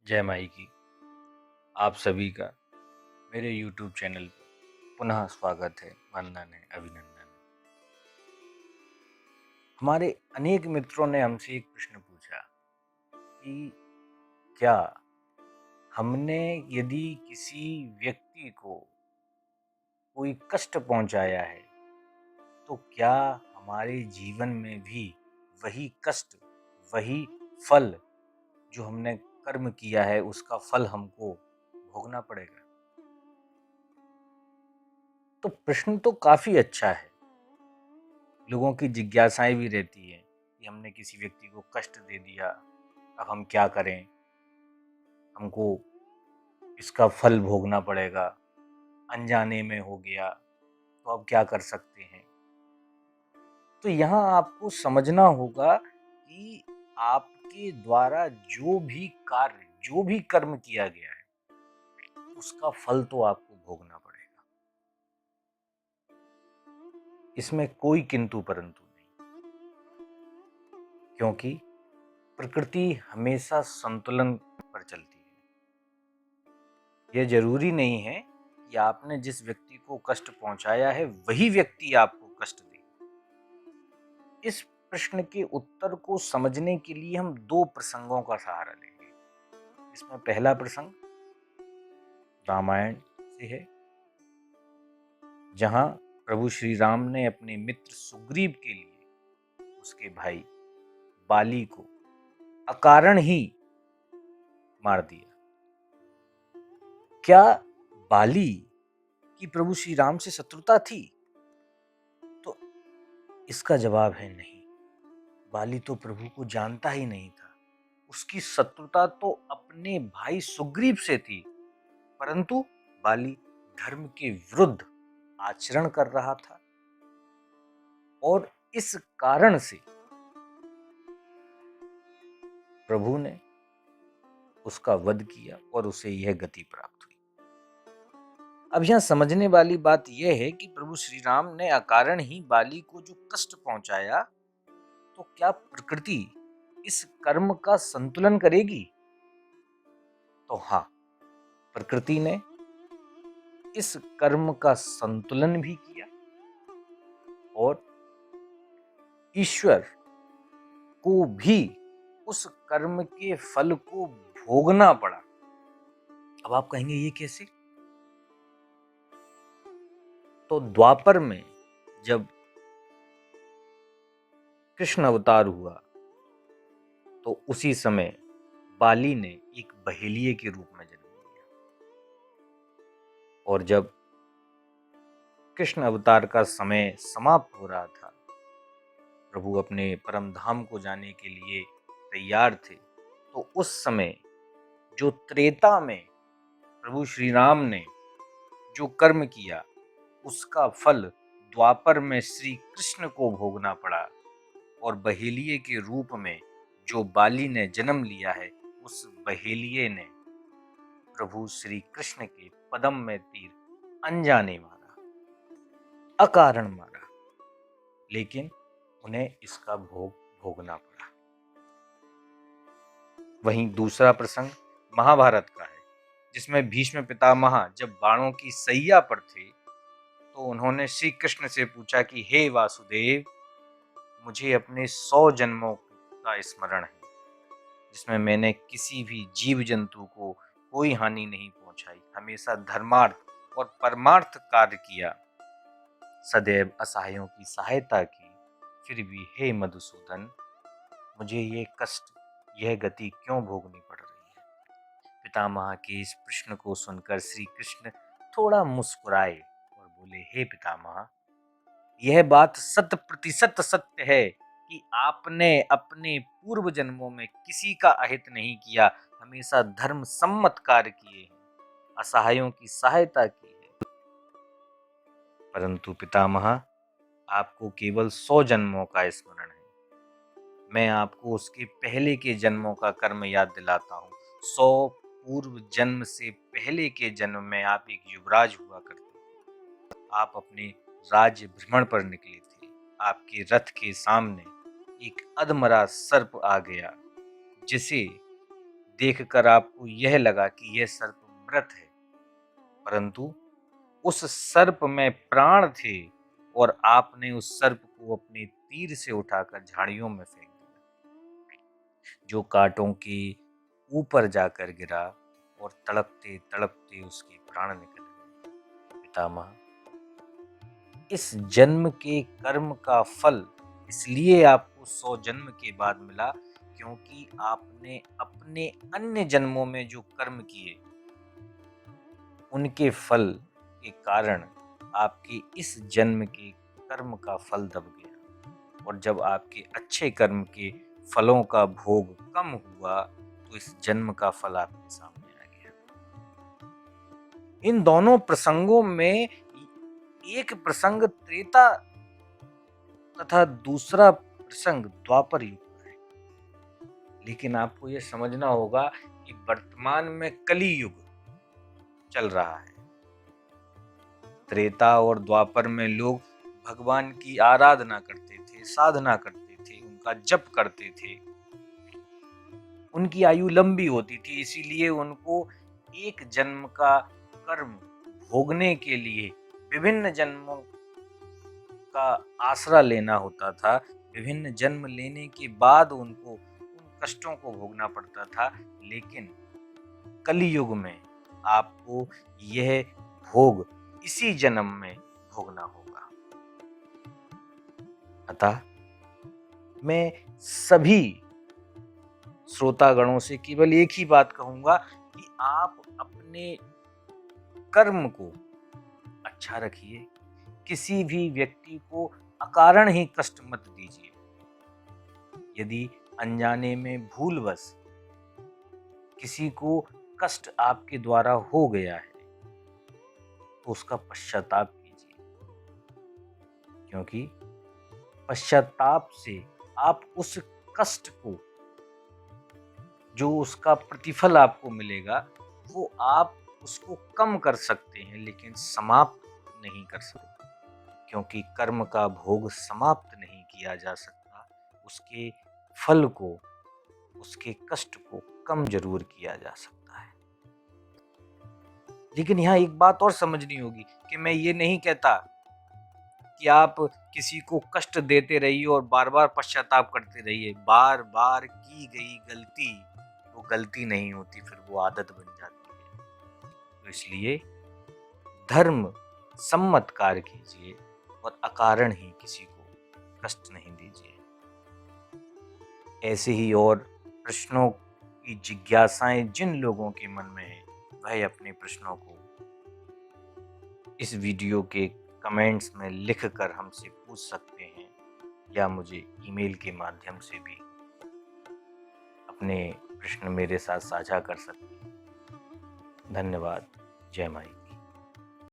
जय माई की। आप सभी का मेरे YouTube चैनल पर पुनः स्वागत है, वंदन है, अभिनंदन है। हमारे अनेक मित्रों ने हमसे एक प्रश्न पूछा कि क्या हमने यदि किसी व्यक्ति को कोई कष्ट पहुंचाया है तो क्या हमारे जीवन में भी वही कष्ट, वही फल जो हमने कर्म किया है उसका फल हमको भोगना पड़ेगा? तो प्रश्न तो काफी अच्छा है। लोगों की जिज्ञासाएं भी रहती है कि हमने किसी व्यक्ति को कष्ट दे दिया, अब हम क्या करें? हमको इसका फल भोगना पड़ेगा, अनजाने में हो गया, तो अब क्या कर सकते हैं? तो यहाँ आपको समझना होगा कि आपके द्वारा जो भी कार्य, जो भी कर्म किया गया है, उसका फल तो आपको भोगना पड़ेगा। इसमें कोई किंतु परंतु नहीं, क्योंकि प्रकृति हमेशा संतुलन पर चलती है। यह जरूरी नहीं है कि आपने जिस व्यक्ति को कष्ट पहुंचाया है वही व्यक्ति आपको कष्ट दे। इस प्रश्न के उत्तर को समझने के लिए हम दो प्रसंगों का सहारा लेंगे। इसमें पहला प्रसंग रामायण से है, जहां प्रभु श्री राम ने अपने मित्र सुग्रीव के लिए उसके भाई बाली को अकारण ही मार दिया। क्या बाली की प्रभु श्री राम से शत्रुता थी? तो इसका जवाब है नहीं। बाली तो प्रभु को जानता ही नहीं था। उसकी शत्रुता तो अपने भाई सुग्रीव से थी, परंतु बाली धर्म के विरुद्ध आचरण कर रहा था और इस कारण से प्रभु ने उसका वध किया और उसे यह गति प्राप्त हुई। अब यहां समझने वाली बात यह है कि प्रभु श्री राम ने अकारण ही बाली को जो कष्ट पहुंचाया, तो क्या प्रकृति इस कर्म का संतुलन करेगी? तो हाँ, प्रकृति ने इस कर्म का संतुलन भी किया और ईश्वर को भी उस कर्म के फल को भोगना पड़ा। अब आप कहेंगे ये कैसे? तो द्वापर में जब कृष्ण अवतार हुआ तो उसी समय बाली ने एक बहेलिये के रूप में जन्म लिया और जब कृष्ण अवतार का समय समाप्त हो रहा था, प्रभु अपने परम धाम को जाने के लिए तैयार थे, तो उस समय जो त्रेता में प्रभु श्री राम ने जो कर्म किया उसका फल द्वापर में श्री कृष्ण को भोगना पड़ा और बहेलिये के रूप में जो बाली ने जन्म लिया है, उस बहेलिये ने प्रभु श्री कृष्ण के पदम में तीर अनजाने मारा, अकारण मारा, लेकिन उन्हें इसका भोग भोगना पड़ा। वहीं दूसरा प्रसंग महाभारत का है, जिसमें भीष्म पितामह जब बाणों की सैया पर थे तो उन्होंने श्री कृष्ण से पूछा कि हे वासुदेव, मुझे अपने 100 जन्मों का स्मरण है जिसमें मैंने किसी भी जीव जंतु को कोई हानि नहीं पहुंचाई, हमेशा धर्मार्थ और परमार्थ कार्य किया, सदैव असहायों की सहायता की, फिर भी हे मधुसूदन, मुझे ये कष्ट, यह गति क्यों भोगनी पड़ रही है? पितामह के इस प्रश्न को सुनकर श्री कृष्ण थोड़ा मुस्कुराए और बोले, हे पितामह, यह बात 100% सत्य है कि आपने अपने पूर्व जन्मों में किसी का अहित नहीं किया, हमेशा धर्म सम्मत कार्य किए हैं, असहायों की सहायता की है। परंतु पितामह, आपको केवल 100 जन्मों का स्मरण है। मैं आपको उसके पहले के जन्मों का कर्म याद दिलाता हूँ। 100 पूर्व जन्म से पहले के जन्म में आप एक युवराज हुआ करते थे। आप अपने राज्य भ्रमण पर निकले थे। आपके रथ के सामने एक अधमरा सर्प आ गया, जिसे देखकर आपको यह लगा कि यह सर्प मृत है, परंतु उस सर्प में प्राण थे और आपने उस सर्प को अपने तीर से उठाकर झाड़ियों में फेंक दिया, जो कांटों के ऊपर जाकर गिरा और तड़पते तड़पते उसके प्राण निकल गए। पितामह, इस जन्म के कर्म का फल इसलिए आपको 100 जन्म के बाद मिला क्योंकि आपने अपने अन्य जन्मों में जो कर्म किए उनके फल के कारण आपके इस जन्म के कर्म का फल दब गया, और जब आपके अच्छे कर्म के फलों का भोग कम हुआ तो इस जन्म का फल आपके सामने आ गया। इन दोनों प्रसंगों में एक प्रसंग त्रेता तथा दूसरा प्रसंग द्वापर युग का है, लेकिन आपको यह समझना होगा कि वर्तमान में कली युग चल रहा है। त्रेता और द्वापर में लोग भगवान की आराधना करते थे, साधना करते थे, उनका जप करते थे, उनकी आयु लंबी होती थी, इसीलिए उनको एक जन्म का कर्म भोगने के लिए विभिन्न जन्मों का आसरा लेना होता था। विभिन्न जन्म लेने के बाद उनको उन कष्टों को भोगना पड़ता था, लेकिन कलियुग में आपको यह भोग इसी जन्म में भोगना होगा। अतः मैं सभी श्रोतागणों से केवल एक ही बात कहूंगा कि आप अपने कर्म को अच्छा रखिए, किसी भी व्यक्ति को अकारण ही कष्ट मत दीजिए। यदि अनजाने में भूलवश किसी को कष्ट आपके द्वारा हो गया है तो उसका पश्चाताप कीजिए, क्योंकि पश्चाताप से आप उस कष्ट को, जो उसका प्रतिफल आपको मिलेगा, वो आप उसको कम कर सकते हैं, लेकिन समाप्त नहीं कर सकते, क्योंकि कर्म का भोग समाप्त नहीं किया जा सकता। उसके फल को, उसके कष्ट को कम जरूर किया जा सकता है। लेकिन यहाँ एक बात और समझनी होगी कि मैं ये नहीं कहता कि आप किसी को कष्ट देते रहिए और बार बार पश्चाताप करते रहिए। बार बार की गई गलती वो गलती नहीं होती, फिर वो आदत बन जाती है। तो इसलिए धर्म सम्मत कार्य कीजिए और अकारण ही किसी को कष्ट नहीं दीजिए। ऐसे ही और प्रश्नों की जिज्ञासाएं जिन लोगों के मन में है, वह अपने प्रश्नों को इस वीडियो के कमेंट्स में लिखकर हमसे पूछ सकते हैं, या मुझे ईमेल के माध्यम से भी अपने प्रश्न मेरे साथ साझा कर सकते हैं। धन्यवाद। जय माई।